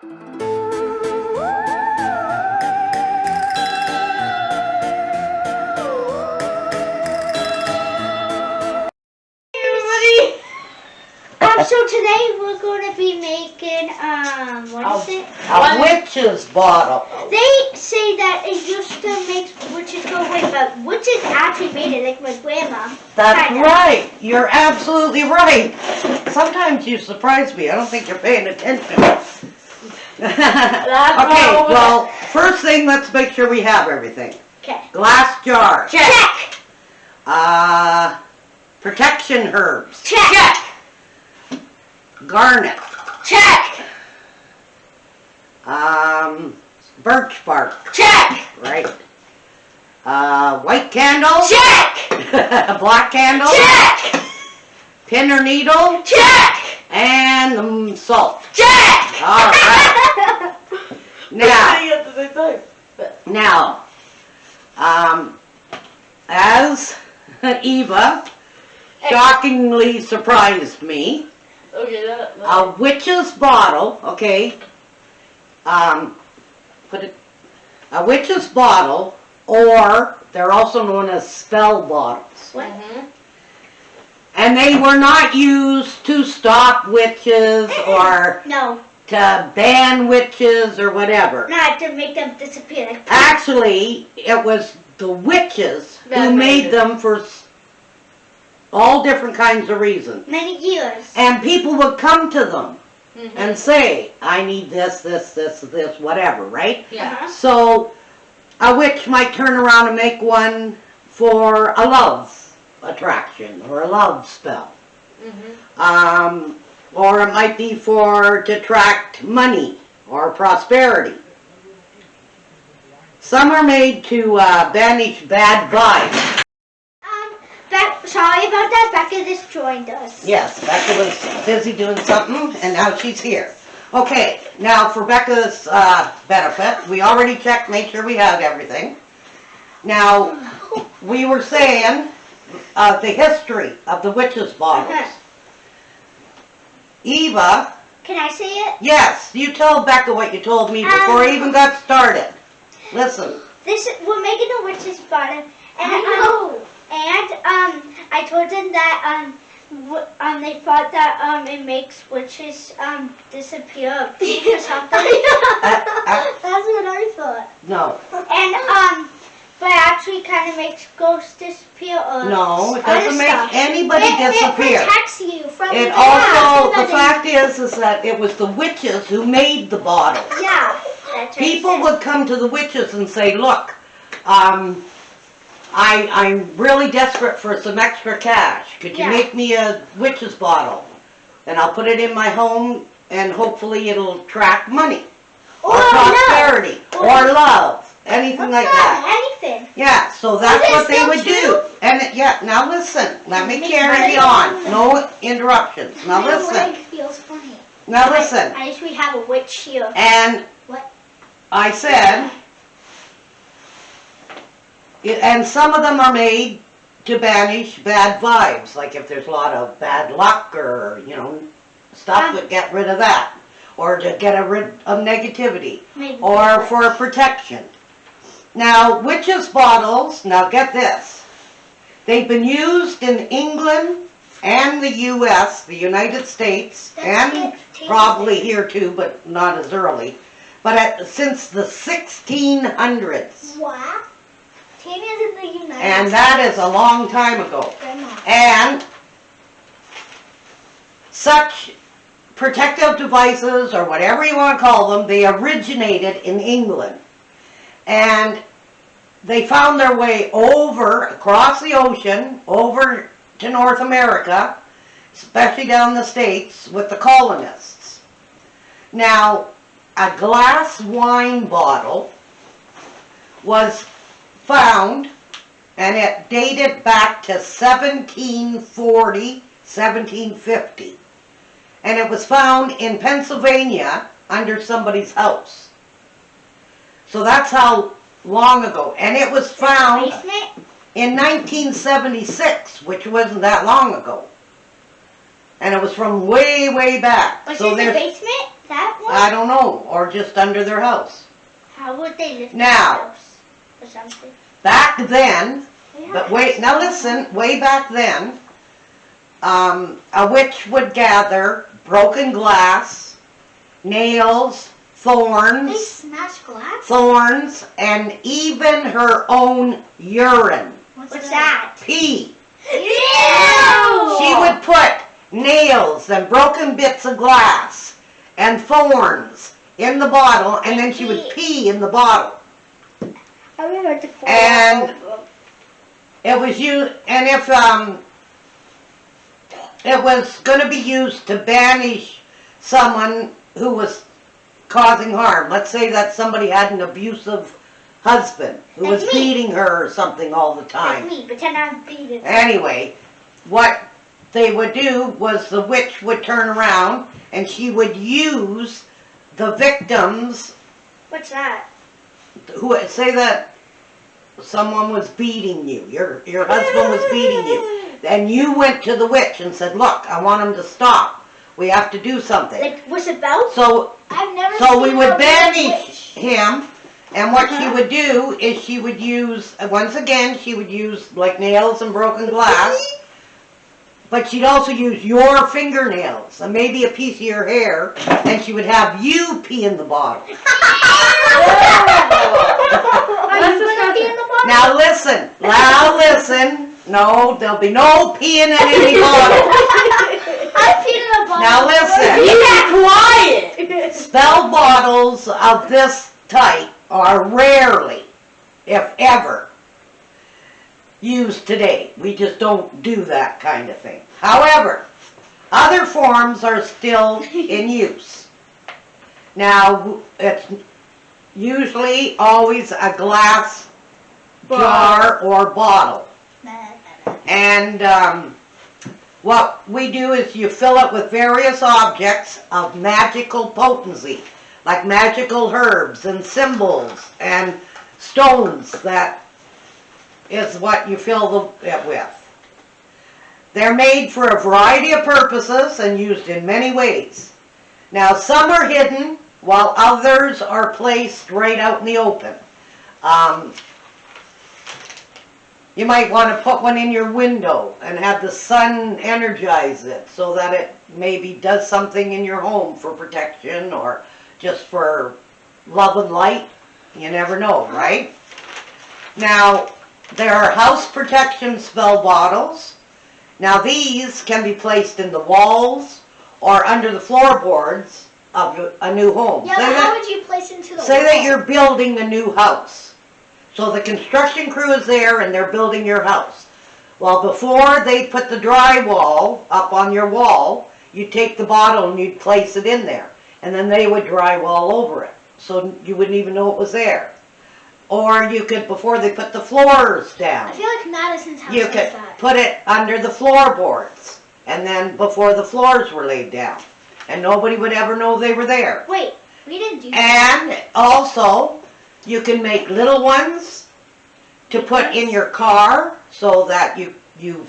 So today we're going to be making, what is it? A witch's bottle. They say that it used to make witches go away, but witches actually made it, like my grandma. That's right. You're absolutely right. Sometimes you surprise me. I don't think you're paying attention. Okay, well, first thing, let's make sure we have everything. Okay. Glass jar. Check. Protection herbs. Check. Garnet. Check. Birch bark. Check. Right. White candle. Check. Black candle. Check. Pin or needle. Check. And salt. Check. All right. Now, as Eva shockingly surprised me, a witch's bottle, okay, a witch's bottle, or they're also known as spell bottles. What? And they were not used to stop witches or No, to ban witches or whatever. not to make them disappear. Like, Actually, it was the witches who made them for all different kinds of reasons. many years. And people would come to them and say, I need this, whatever, right? Yeah. So a witch might turn around and make one for a love attraction or a love spell. Or it might be to attract money or prosperity. Some are made to banish bad vibes. Sorry about that. Becca just joined us. Yes, Becca was busy doing something, and now she's here. Okay, now for Becca's benefit, we already checked, made sure we have everything. Now, we were saying the history of the witch's bottles. Eva. Can I say it? Yes, you tell Becca what you told me before I even got started. Listen. We're making a witch's bottle, and I told them that they thought that it makes witches disappear or something. That's what I thought. No. And but it actually kind of makes ghosts disappear or no, it doesn't make anybody disappear. It protects you from it also, the fact is that it was the witches who made the bottle. Yeah. That's People would come to the witches and say, look, I'm really desperate for some extra cash. Could you make me a witch's bottle? And I'll put it in my home and hopefully it'll attract money. Or prosperity. Or love. Anything like that. Anything. Yeah, so that's what they would do. And now listen, let me carry on. No interruptions. Now listen. My leg feels funny. Now listen. I wish we have a witch here. And what? I said, and some of them are made to banish bad vibes, like if there's a lot of bad luck or, stuff to get rid of that. Or to get rid of negativity. Or for protection. Now, witches' bottles, now get this. They've been used in England and the U.S., the United States, and probably here too, but not as early. But since the 1600s. What? Tana's in the United States. And that is a long time ago. Grandma. And such protective devices, or whatever you want to call them, they originated in England. And they found their way across the ocean, over to North America, especially down the States, with the colonists. Now, a glass wine bottle was found, and it dated back to 1740, 1750. And it was found in Pennsylvania under somebody's house. So that's how long ago. And it was found in 1976, which wasn't that long ago. And it was from way, way back. Was it in the basement? that one? I don't know, or just under their house. How would they lift Now. the house or something? Back then, They have but wait, now listen, way back then, a witch would gather broken glass, nails, They thorns, smash glass? and even her own urine, What's that? pee. Ew! She would put nails and broken bits of glass and thorns in the bottle, and then she would pee in the bottle. I remember the four. And it was used, and if it was going to be used to banish someone who was causing harm. Let's say that somebody had an abusive husband who was That's me. beating her or something all the Like time. me, pretend I'm beating. Anyway, what they would do was the witch would turn around and she would use the victims What's that? who say that someone was beating you, your husband was beating you, and you went to the witch and said, "Look, I want him to stop. We have to do something." Like, what's it about? So I've never we seen would a banish witch. him, and what she would do is she would use, once again, she would use like nails and broken glass, but she'd also use your fingernails and maybe a piece of your hair, and she would have you pee in the bottle. Are you gonna be in the bottle? Now listen, no, there'll be no peeing in any bottle. I'm peeing in the bottle. Now listen. Be quiet. Spell bottles of this type are rarely, if ever, used today. We just don't do that kind of thing. However, other forms are still in use. Now, it's usually always a glass jar or bottle. And what we do is you fill it with various objects of magical potency, like magical herbs and symbols and stones. That is what you fill it with. They're made for a variety of purposes and used in many ways. Now, some are hidden while others are placed right out in the open. You might want to put one in your window and have the sun energize it so that it maybe does something in your home for protection or just for love and light. You never know, right? Now, there are house protection spell bottles. Now, these can be placed in the walls or under the floorboards of a new home. Yeah, but how would you place it into the Say wall? that you're building a new house. So the construction crew is there and they're building your house. Well, before they put the drywall up on your wall, you'd take the bottle and you'd place it in there. And then they would drywall over it. So you wouldn't even know it was there. Or you could, before they put the floors down, I feel like Madison's house you does could that. put it under the floorboards. And then before the floors were laid down. And nobody would ever know they were there. Wait, we didn't do that. And also, you can make little ones to put in your car so that you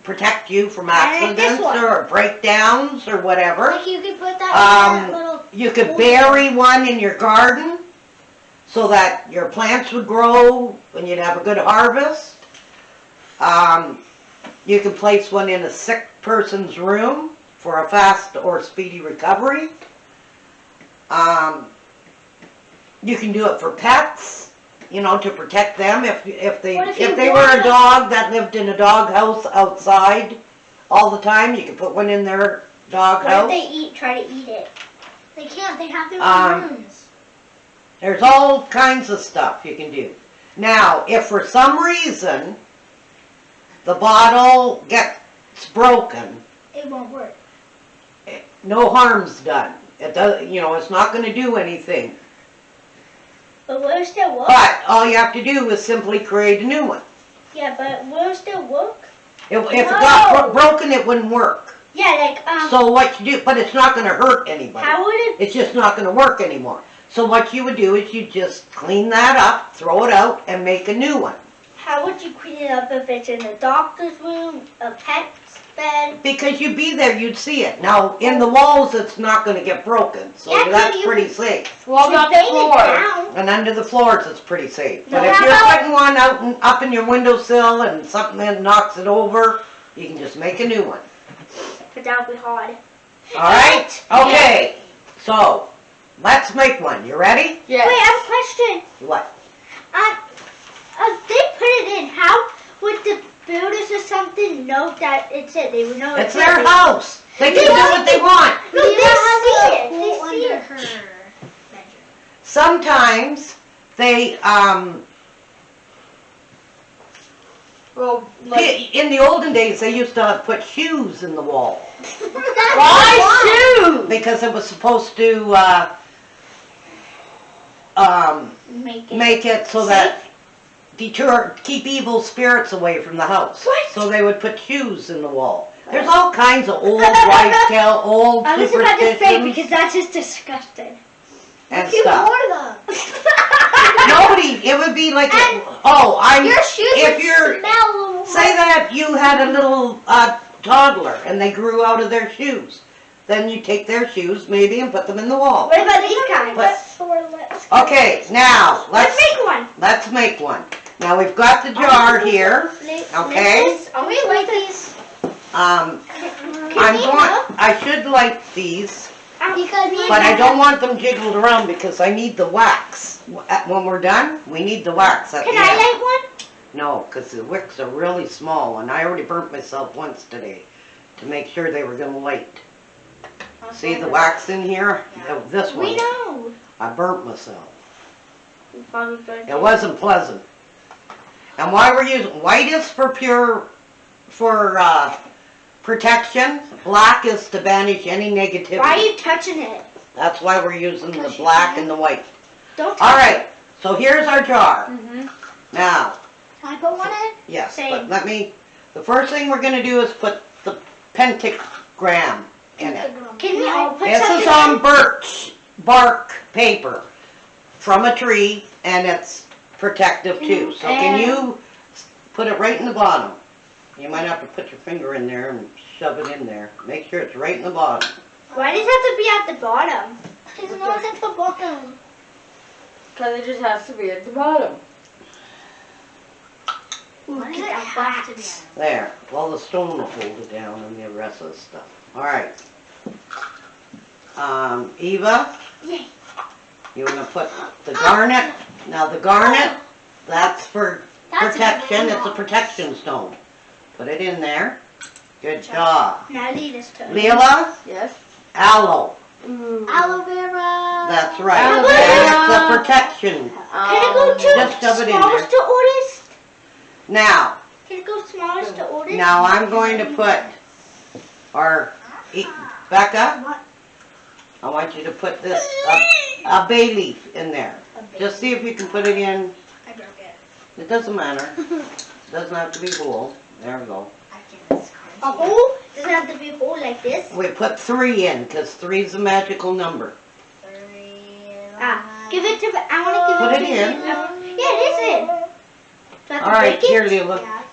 protect you from I like this accidents one. or breakdowns or whatever. Like you could put that in that little... You could bury one in your garden so that your plants would grow and you'd have a good harvest. You can place one in a sick person's room for a fast or speedy recovery. You can do it for pets, you know, to protect them. If they What if were you a wanted- dog that lived in a dog house outside all the time, you could put one in their dog What if house. they try to eat it? They can't, they have their Um, own rooms. There's all kinds of stuff you can do. Now, if for some reason the bottle gets broken, It won't work. no harm's done. It does, you know, it's not going to do anything. But will it still work? But all you have to do is simply create a new one. Yeah, but will it still work? If it got broken, it wouldn't work. Yeah, like, So what you do, but it's not going to hurt anybody. how would it... It's just not going to work anymore. So what you would do is you just clean that up, throw it out, and make a new one. How would you clean it up if it's in a doctor's room, a pet's bed. Because you'd be there, you'd see it. Now, in the walls, it's not gonna get broken, so Yeah, 'cause that's you pretty could- safe. Well, not the Bang it floor. down. And under the floors, it's pretty safe. But No, if how you're about- putting one out up in your windowsill and something that knocks it over, you can just make a new one. But that would be hard. Alright? Okay, so, let's make one. You ready? Yes. Wait, I have a question. What? They put it in. How would the builders or something know that it's it? They would know It's it. their house. They can do what they want. No, they see it. They see it. her bedroom. Sometimes they, Well, like, in the olden days, they used to put shoes in the wall. why shoes? Because it was supposed to, make it so that keep evil spirits away from the house. What? So they would put shoes in the wall. There's all kinds of old wives' tale, old I was about to say superstitions because that's just disgusting. and You stuff. wore them. Nobody, it would be like, And Your shoes if would you're, smell. say that you had a little toddler and they grew out of their shoes. Then you take their shoes maybe and put them in the wall. What about these kinds? But- Sore lips. Okay, now, Let's make one. let's make one. Now we've got the jar here. Okay. Are we like these? I'm we going, I should light these, Because but I don't want them jiggled around because I need the wax. When we're done, we need the wax at the Can I end. light one? No, because the wicks are really small and I already burnt myself once today to make sure they were gonna light. See the wax in here? This We one, know. I burnt myself. It wasn't pleasant. And why we're using, white is for protection, black is to banish any negativity. Why are you touching it? That's why we're using the black and the white. Don't touch Alright, so here's our jar. Mm-hmm. Now, Can I put one in? yes, Same. but the first thing we're gonna do is put the pentagram in it. it. Can we all put This something is on birch bark paper from a tree and it's protective too. So can you put it right in the bottom? You might have to put your finger in there and shove it in there. Make sure it's right in the bottom. Why does it have to be at the bottom? It's not at the bottom. Because it just has to be at the bottom. Ooh, Why does get it that have to be wax. at There. Well, the stone will hold it down and the rest of the stuff. All right. Eva, Yay. you want to put the garnet? Now the garnet, that's for That's protection. a It's a protection stone. Put it in there. Good job. Now lead us to Leela, Yes. aloe. Ooh. Aloe vera. That's right. Aloe That's vera. a protection. Can it go to Just shove it in smallest there. to oldest? Now, Can it go smallest to oldest? now I'm going to put our, Becca, What? I want you to put this, a bay leaf in there. Just see if you can put it in. I broke it. It doesn't matter. It doesn't have to be whole. There we go. I can scrunch A hole? Does it have to be a hole like this? We put 3 in because 3 is a magical number. Give it to me. I want to give Put it it to in. you. Yeah, it is in. Do I have to All right, break it? here, Leela. Yeah.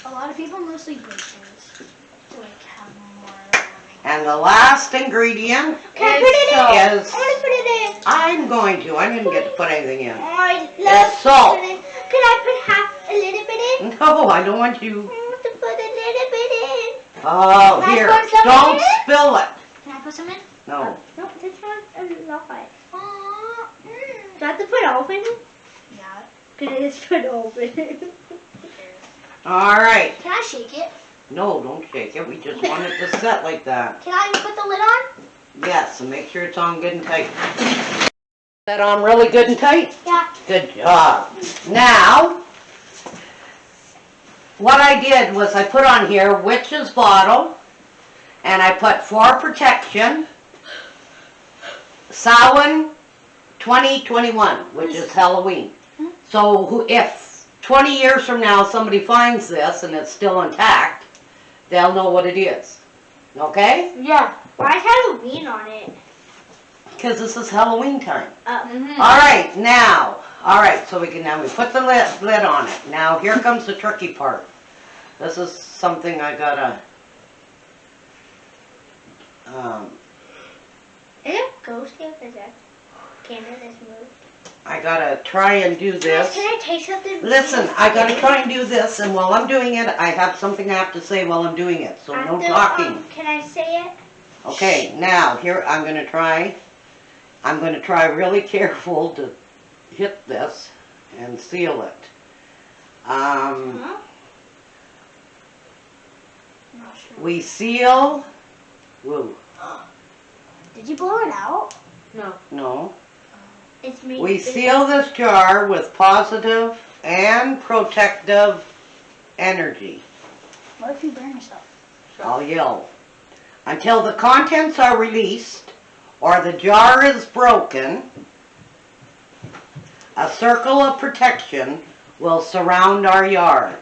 A lot of people mostly break things to like have more. And the last ingredient Can I put it in? is, I want to put it in. I'm going to. I didn't get to put anything in. I love It's salt. putting it. Can I put a little bit in? No, I don't want you. I want to put a little bit in. Oh, Can I here. put some Don't in it? spill it. Can I put some in? No. No, this one's a lot. Mm. Do I have to put all in it? Yeah. Can I just put all in it? All right. Can I shake it? No, don't shake it. We just want it to set like that. Can I put the lid on? Yes, and make sure it's on good and tight. That on really good and tight? Yeah. Good job. Now, what I did was I put on here witch's bottle, and I put for protection, Samhain 2021, which is Halloween. So if 20 years from now somebody finds this and it's still intact, they'll know what it is. Okay? Yeah. Why is Halloween on it? Because this is Halloween time. Mm-hmm. All right, now, all right, so we put the lid on it. Now here comes the tricky part. This is something I gotta, Is it ghost here? Is that camera that's moved? I gotta try and do this. Can I take something? Listen, I gotta try and do this, and while I'm doing it, I have something I have to say while I'm doing it, so no talking. Can I say it? Okay, now, here, I'm gonna try really careful to hit this and seal it. Huh? I'm not sure. We seal, whoa, Did you blow it out? no. It's me. We seal this jar with positive and protective energy. What if you burn yourself? I'll yell. Until the contents are released or the jar is broken, a circle of protection will surround our yard.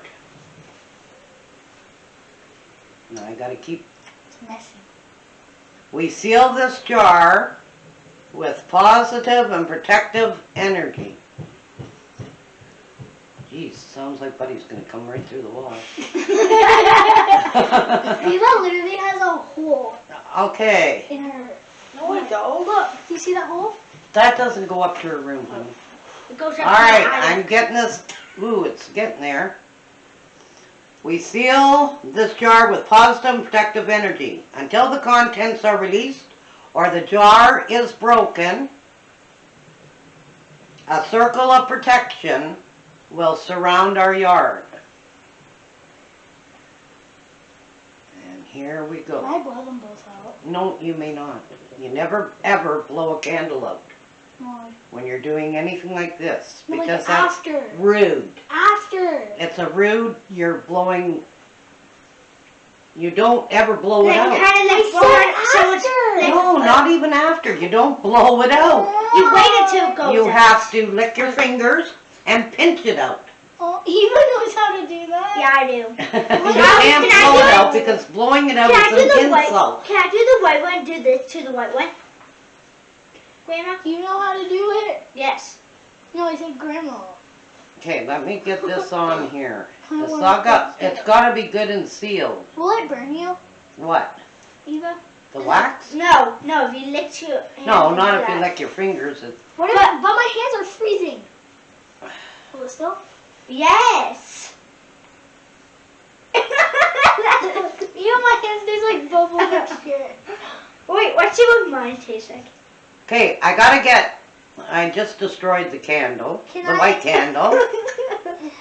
Now I gotta keep. It's messy. We seal this jar with positive and protective energy. Geez, sounds like Buddy's gonna come right through the wall. Eva literally has a hole Okay, in her. No, I don't. Look, do you see that hole? that doesn't go up to her room, honey. It goes up Alright, to the eye. I'm getting this, ooh, it's getting there. We seal this jar with positive and protective energy. Until the contents are released or the jar is broken, a circle of protection will surround our yard. And here we Can go. I blow them both out? No, you may not. You never ever blow a candle out No. when you're doing anything like this, No, like because that's after. rude. After. It's a rude, you're blowing, you don't ever blow it Like out. kind of like blowing so much. after. No, not even after, you don't blow it out. You wait until it goes You out. have to lick your fingers and pinch it out. Oh, Eva knows how to do that. Yeah, I do. You Can can't I blow do it it? out because blowing it out Can I is do an the white? insult. Can I do the white one? Do this to the white one. Grandma? You know how to do it? Yes. No, I said grandma. Okay, let me get this on here. I It's wanna all got, fix it. it's gotta be good and sealed. Will it burn you, What? Eva? The wax? No, if you lick your hand. No, not do if you that. lick your fingers. It's What if, but my hands are freezing. Will it still? Yes. Eva, my hands taste like bubble mixture. Wait, what should mine taste like? okay, I just destroyed the candle, Can the I- white candle. Eva,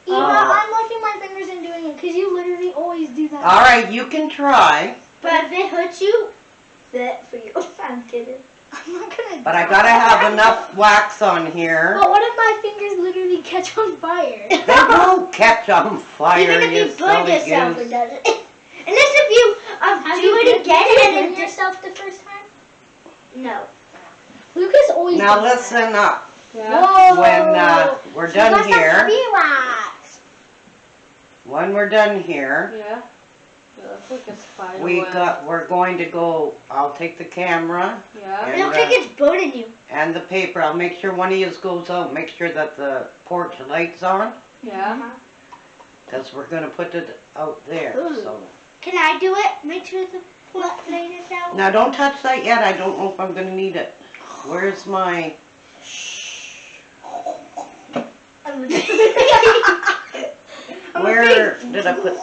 Oh. I'm licking my fingers and doing it because you literally always do that. Alright, you can try, But if it hurts you, that for you. I'm kidding. I'm not gonna. but I gotta have enough wax on here. But what if my fingers literally catch on fire? They won't catch on fire, Even if you you burn silly yourself, it goose. doesn't. Unless if you do it again Did you and burn it yourself the first time? no. Lucas always. Now does that. listen up, Yeah. Whoa. when we're She got done some here, heavy wax. when we're done here, Yeah. It looks like a spider web. we're going to go, I'll take the camera Yeah. It looks like it's burning you. and the paper, I'll make sure one of yous goes out, make sure that the porch light's on, Yeah. cause we're gonna put it out there, so. Can I do it? Make sure the plane is out. Now don't touch that yet, I don't know if I'm gonna need it. Where's my, I'm where did I put?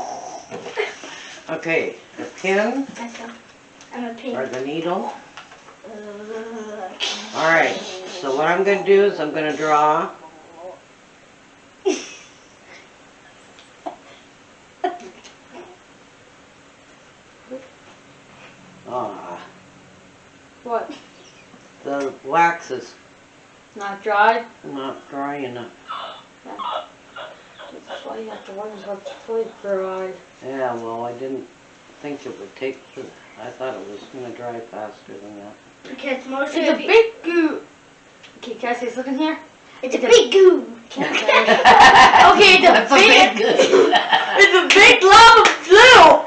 Okay, the pin I'm a pig. or the needle. Alright, so what I'm gonna do is I'm gonna draw. Ah, What? the wax is Not dry? not dry enough. That's why you have to wonder how it's fully dry. Yeah, well, I didn't think it would take, I thought it was gonna dry faster than that. Because most It's of a it, big goo. Okay, can I say something here? it's a big goo. Can't say it. Okay, it's a That's big, good. it's a big lava flow.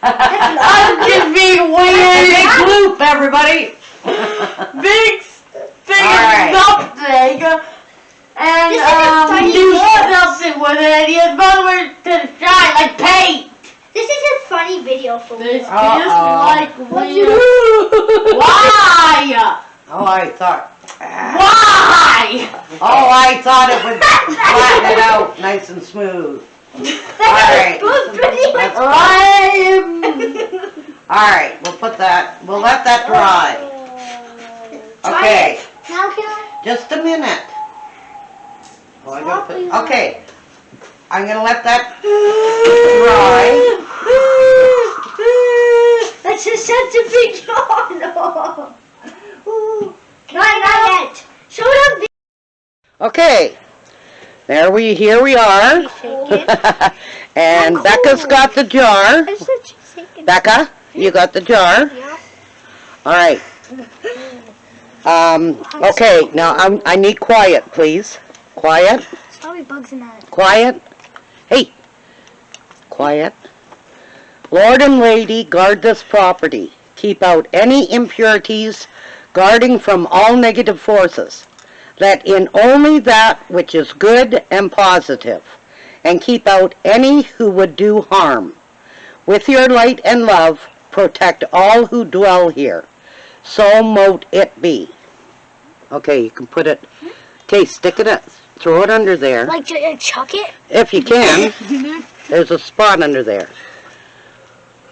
I'm just being Big weird. loop, everybody! Big thing All right. of something. And This is a funny do video. something with it. And you're supposed to shine like paint. This is a funny video for me. This feels Uh-oh. like weird. Why? Oh, I thought. Why? Oh, I thought it would flatten it out nice and smooth. Alright. That's fine. Alright, we'll put that, we'll let that dry. Okay, Now can I? just a minute. Oh, I gotta put, okay, I'm gonna let that dry. That's just such a big yawn. Not yet. Show them. Okay, here we are. And Becca's got the jar. Becca, you got the jar? Yeah. Alright. Okay, now I need quiet, please. Quiet, There's probably bugs in that. quiet. Hey, quiet. Lord and Lady, guard this property. Keep out any impurities, guarding from all negative forces. Let in only that which is good and positive, and keep out any who would do harm. With your light and love, protect all who dwell here. So mote it be. Okay, you can put it. Okay, stick it up. Throw it under there. Like chuck it? If you can. There's a spot under there.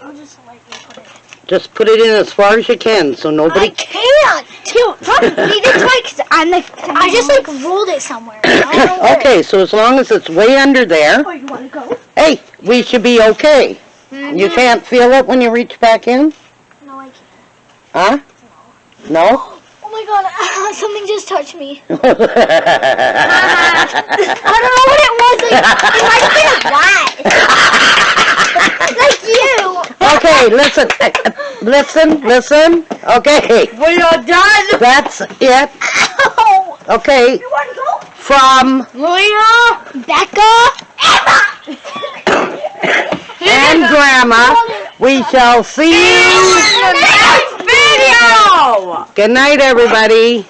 I'll just lightly put it. Just put it in as far as you can so I nobody... can't. Dude, I just like rolled it somewhere. I don't know where. Okay, so as long as it's way under there, Oh, you want to go? hey, we should be okay. You can't feel it when you reach back in? No, I can't. Huh? No? Oh my god, something just touched me. Okay, I don't know what it was. Like, it might have been a rat. Like you. listen. Okay, We are done. that's it. Ow. Okay, You want to go? from Leah Becca. and Grandma, we shall see you. in the next video. Good night, everybody.